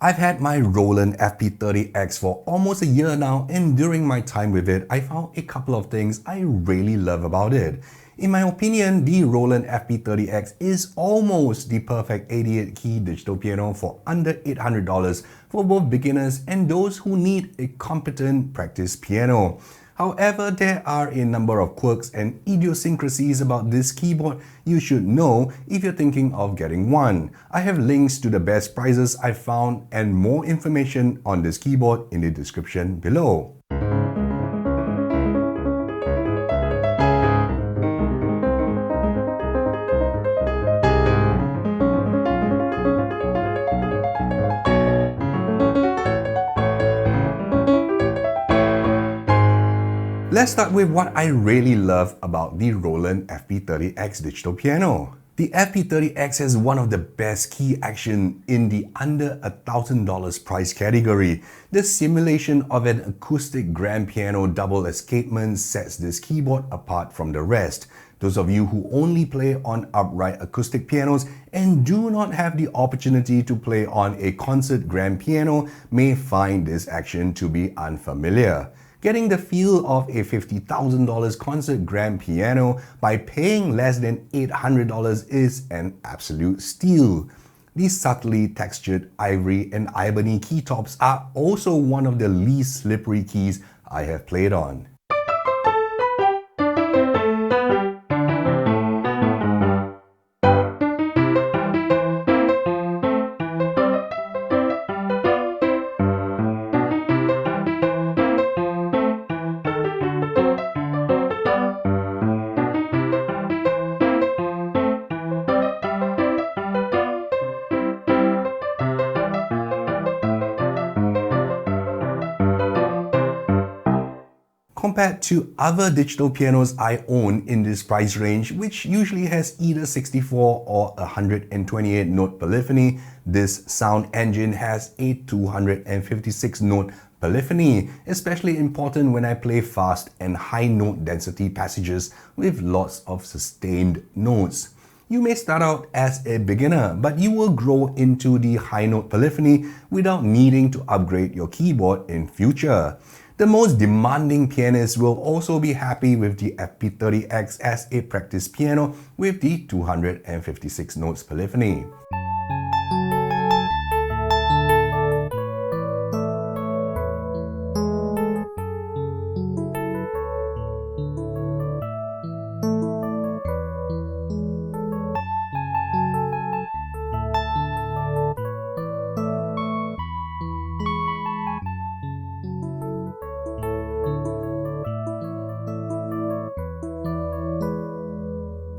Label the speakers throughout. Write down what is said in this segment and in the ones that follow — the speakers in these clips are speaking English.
Speaker 1: I've had my Roland FP-30X for almost a year now, and during my time with it, I found a couple of things I really love about it. In my opinion, the Roland FP-30X is almost the perfect 88-key digital piano for under $800 for both beginners and those who need a competent practice piano. However, there are a number of quirks and idiosyncrasies about this keyboard you should know if you're thinking of getting one. I have links to the best prices I've found and more information on this keyboard in the description below. Let's start with what I really love about the Roland FP-30X digital piano. The FP-30X has one of the best key action in the under $1,000 price category. The simulation of an acoustic grand piano double escapement sets this keyboard apart from the rest. Those of you who only play on upright acoustic pianos and do not have the opportunity to play on a concert grand piano may find this action to be unfamiliar. Getting the feel of a $50,000 concert grand piano by paying less than $800 is an absolute steal. These subtly textured ivory and ebony key tops are also one of the least slippery keys I have played on. Compared to other digital pianos I own in this price range, which usually has either 64 or 128 note polyphony, this sound engine has a 256 note polyphony, especially important when I play fast and high note density passages with lots of sustained notes. You may start out as a beginner, but you will grow into the high note polyphony without needing to upgrade your keyboard in future. The most demanding pianists will also be happy with the FP-30X as a practice piano with the 256 notes polyphony.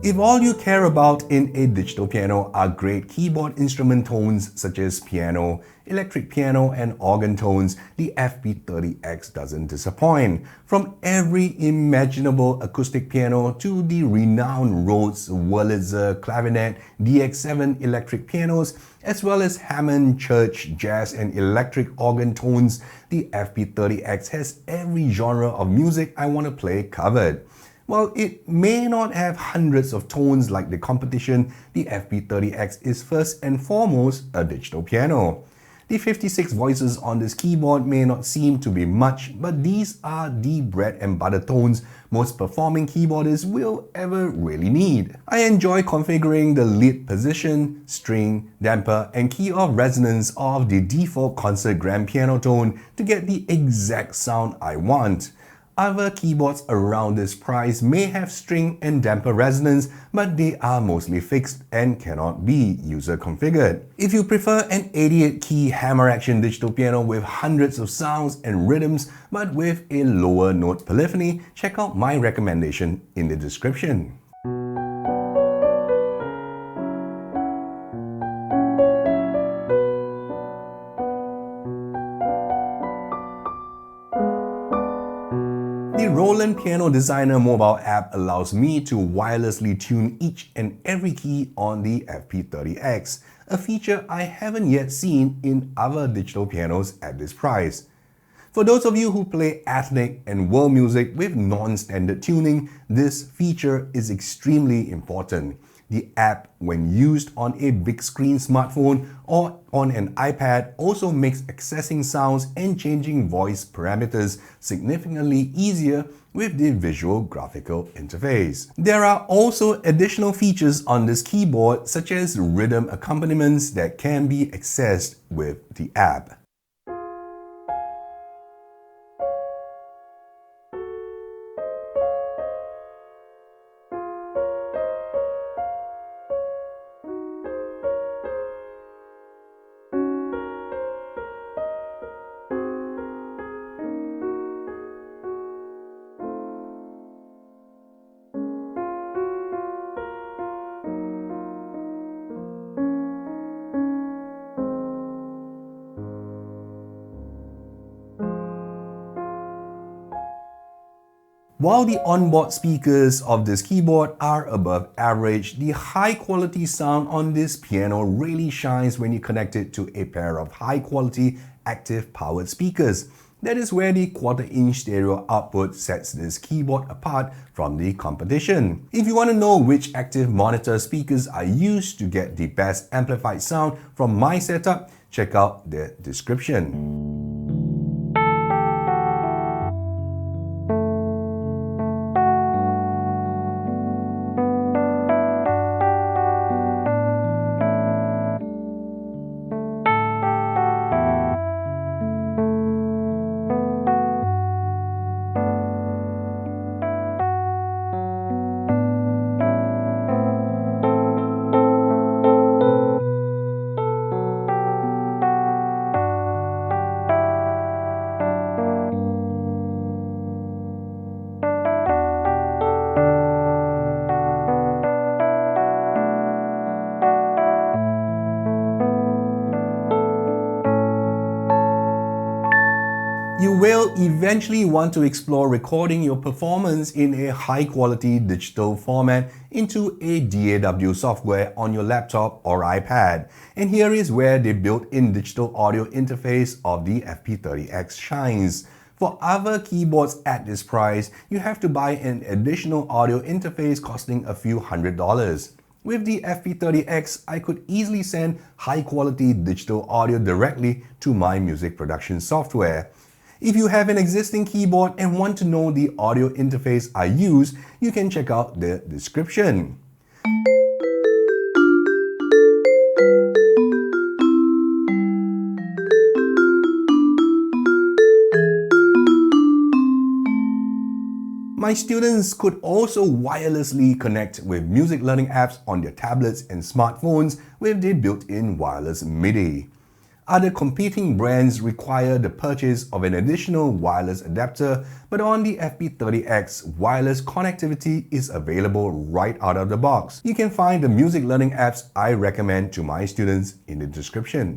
Speaker 1: If all you care about in a digital piano are great keyboard instrument tones such as piano, electric piano, and organ tones, the FP-30X doesn't disappoint. From every imaginable acoustic piano to the renowned Rhodes, Wurlitzer, Clavinet, DX7 electric pianos, as well as Hammond, Church, jazz, and electric organ tones, the FP-30X has every genre of music I want to play covered. While it may not have hundreds of tones like the competition, the FP-30X is first and foremost a digital piano. The 56 voices on this keyboard may not seem to be much, but these are the bread and butter tones most performing keyboardists will ever really need. I enjoy configuring the lead position, string, damper, and key of resonance of the default concert grand piano tone to get the exact sound I want. Other keyboards around this price may have string and damper resonance, but they are mostly fixed and cannot be user configured. If you prefer an 88-key hammer action digital piano with hundreds of sounds and rhythms, but with a lower note polyphony, check out my recommendation in the description. The Roland Piano Designer mobile app allows me to wirelessly tune each and every key on the FP-30X, a feature I haven't yet seen in other digital pianos at this price. For those of you who play ethnic and world music with non-standard tuning, this feature is extremely important. The app, when used on a big screen smartphone or on an iPad, also makes accessing sounds and changing voice parameters significantly easier with the visual graphical interface. There are also additional features on this keyboard, such as rhythm accompaniments that can be accessed with the app. While the onboard speakers of this keyboard are above average, the high-quality sound on this piano really shines when you connect it to a pair of high-quality active powered speakers. That is where the quarter-inch stereo output sets this keyboard apart from the competition. If you want to know which active monitor speakers I used to get the best amplified sound from my setup, check out the description. You will eventually want to explore recording your performance in a high-quality digital format into a DAW software on your laptop or iPad. And here is where the built-in digital audio interface of the FP-30X shines. For other keyboards at this price, you have to buy an additional audio interface costing a few $100s. With the FP-30X, I could easily send high-quality digital audio directly to my music production software. If you have an existing keyboard and want to know the audio interface I use, you can check out the description. My students could also wirelessly connect with music learning apps on their tablets and smartphones with the built-in wireless MIDI. Other competing brands require the purchase of an additional wireless adapter, but on the FP-30X, wireless connectivity is available right out of the box. You can find the music learning apps I recommend to my students in the description.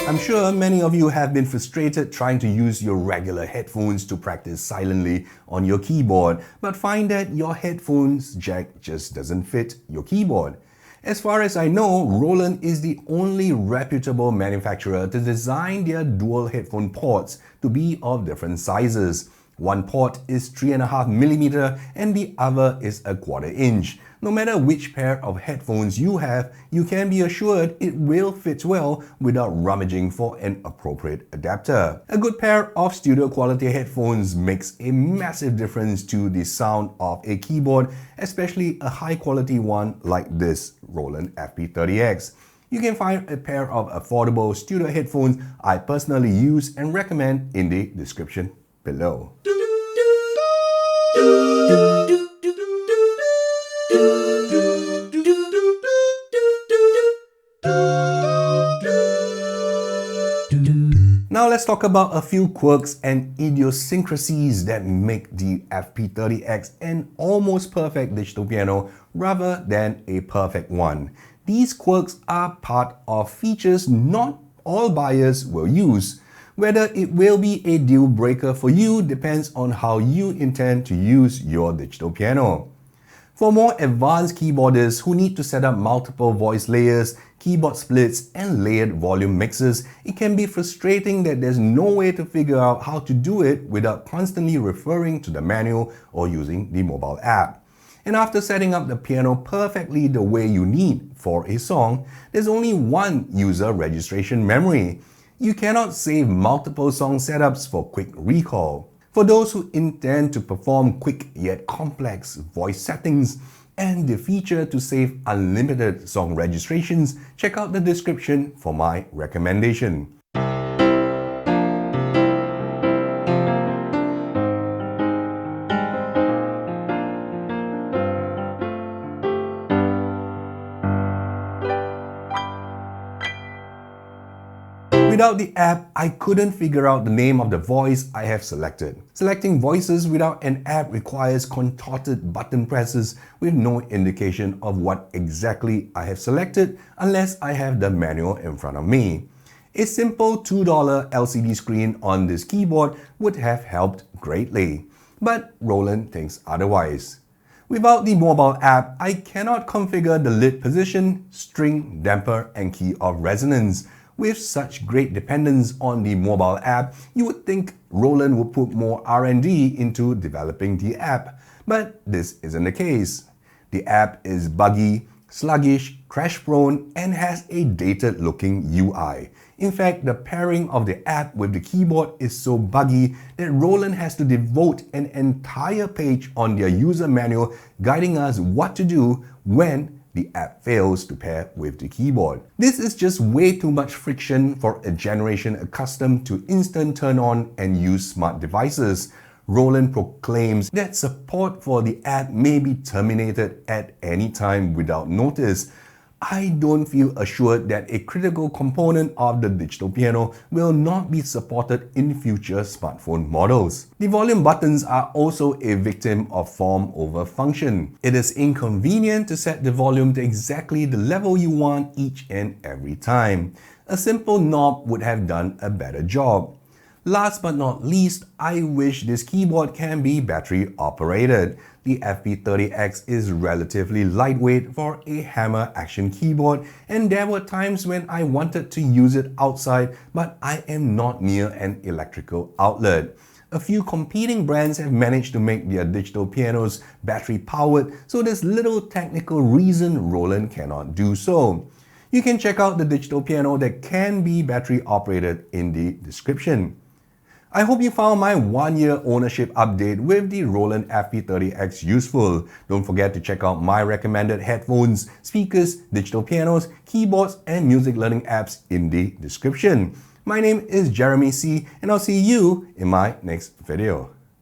Speaker 1: I'm sure many of you have been frustrated trying to use your regular headphones to practice silently on your keyboard, but find that your headphones jack just doesn't fit your keyboard. As far as I know, Roland is the only reputable manufacturer to design their dual headphone ports to be of different sizes. One port is 3.5mm and the other is a 1/4 inch. No matter which pair of headphones you have, you can be assured it will fit well without rummaging for an appropriate adapter. A good pair of studio quality headphones makes a massive difference to the sound of a keyboard, especially a high quality one like this Roland FP-30X. You can find a pair of affordable studio headphones I personally use and recommend in the description below. Now let's talk about a few quirks and idiosyncrasies that make the FP-30X an almost perfect digital piano rather than a perfect one. These quirks are part of features not all buyers will use. Whether it will be a deal breaker for you depends on how you intend to use your digital piano. For more advanced keyboardists who need to set up multiple voice layers, keyboard splits, and layered volume mixes, it can be frustrating that there's no way to figure out how to do it without constantly referring to the manual or using the mobile app. And after setting up the piano perfectly the way you need for a song, there's only one user registration memory. You cannot save multiple song setups for quick recall. For those who intend to perform quick yet complex voice settings and the feature to save unlimited song registrations, check out the description for my recommendation. Without the app, I couldn't figure out the name of the voice I have selected. Selecting voices without an app requires contorted button presses with no indication of what exactly I have selected unless I have the manual in front of me. A simple $2 LCD screen on this keyboard would have helped greatly. But Roland thinks otherwise. Without the mobile app, I cannot configure the lid position, string, damper, and key of resonance. With such great dependence on the mobile app, you would think Roland would put more R&D into developing the app, but this isn't the case. The app is buggy, sluggish, crash-prone, and has a dated-looking UI. In fact, the pairing of the app with the keyboard is so buggy that Roland has to devote an entire page on their user manual guiding us what to do when the app fails to pair with the keyboard. This is just way too much friction for a generation accustomed to instant turn on and use smart devices. Roland proclaims that support for the app may be terminated at any time without notice. I don't feel assured that a critical component of the digital piano will not be supported in future smartphone models. The volume buttons are also a victim of form over function. It is inconvenient to set the volume to exactly the level you want each and every time. A simple knob would have done a better job. Last but not least, I wish this keyboard can be battery operated. The FP-30X is relatively lightweight for a hammer action keyboard, and there were times when I wanted to use it outside, but I am not near an electrical outlet. A few competing brands have managed to make their digital pianos battery powered, so there's little technical reason Roland cannot do so. You can check out the digital piano that can be battery operated in the description. I hope you found my 1-year ownership update with the Roland FP-30X useful. Don't forget to check out my recommended headphones, speakers, digital pianos, keyboards, and music learning apps in the description. My name is Jeremy C, and I'll see you in my next video.